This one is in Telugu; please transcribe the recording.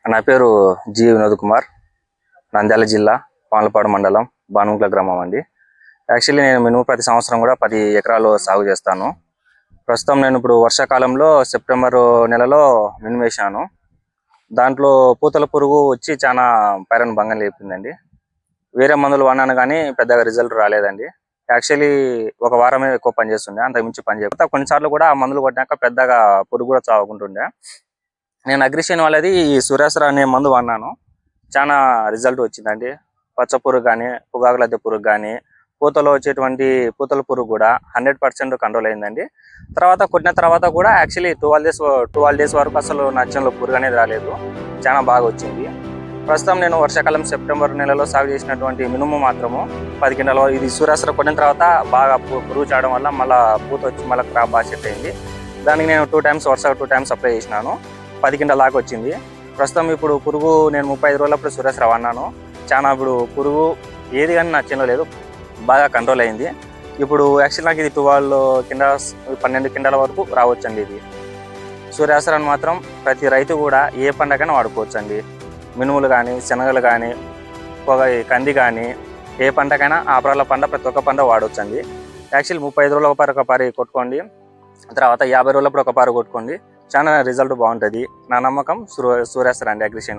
నా పేరు జి వినోద్ కుమార్, నంద్యాల జిల్లా పాలపాడు మండలం బానుగుల గ్రామం అండి. యాక్చువల్లీ నేను మినుము ప్రతి సంవత్సరం కూడా 10 ఎకరాలు సాగు చేస్తాను. ప్రస్తుతం నేను ఇప్పుడు వర్షాకాలంలో సెప్టెంబర్ నెలలో మినుము వేశాను. దాంట్లో పూతల పురుగు వచ్చి చాలా పైరను భంగం లేపిందండి. వేరే మందులు వాడినాను కానీ పెద్దగా రిజల్ట్ రాలేదండి. యాక్చువల్లీ ఒక వారమే ఎక్కువ పనిచేస్తుండే, అంతకు మించి పని చేయకపోతే కొన్నిసార్లు కూడా ఆ మందులు కొట్టినాక పెద్దగా పురుగు కూడా చావకుంటుండే. నేను అగ్రిషన్ వాళ్ళది ఈ సురేశ్వర అనే మందు వాడినాను. చాలా రిజల్ట్ వచ్చిందండి. పచ్చ పురుగు కానీ, పొగాకు లద్దె పురుగు కానీ, పూతలో వచ్చేటువంటి పూతల పురుగు కూడా 100% కంట్రోల్ అయిందండి. తర్వాత కొట్టిన తర్వాత కూడా యాక్చువల్లీ 12 డేస్ వరకు అసలు నా చేనులో పురుగు అనేది రాలేదు. చాలా బాగా వచ్చింది. ప్రస్తుతం నేను వర్షాకాలం సెప్టెంబర్ నెలలో సాగు చేసినటువంటి మినుము మాత్రము 10 క్వింటాల ఇది సురేశ్వర కొట్టిన తర్వాత బాగా పురుగు చావడం వల్ల మళ్ళీ పూత వచ్చి మళ్ళీ క్రాప్ బాగా సెట్ అయింది. దానికి నేను 2 టైమ్స్ వరుసగా 2 టైమ్స్ అప్లై చేసినాను. 10 క్వింటాల దాకా వచ్చింది. ప్రస్తుతం ఇప్పుడు పురుగు నేను 35 రోజులప్పుడు సురేశ్వర వాడినాను. చాలా ఇప్పుడు పురుగు ఏది కానీ నా చేనులో లేదు, బాగా కంట్రోల్ అయింది. ఇప్పుడు యాక్చువల్ నాకు ఇది 12 క్వింటాల వరకు రావచ్చండి. ఇది సూర్యాసరాన్ని మాత్రం ప్రతి రైతు కూడా ఏ పంటకైనా వాడుకోవచ్చండి. మినుములు కానీ, శనగలు కానీ, కంది కానీ, ఏ పంటకైనా ఆపరాల పంట ప్రతి ఒక్క పంట వాడవచ్చండి. యాక్చువల్లీ 35 రోజులు ఒక పారి కొట్టుకోండి, తర్వాత 50 రోజులప్పుడు ఒక పారి కొట్టుకోండి. చాలా రిజల్ట్ బాగుంటుంది. నా నమ్మకం సూర్యాసర అండి అగ్రిషన్.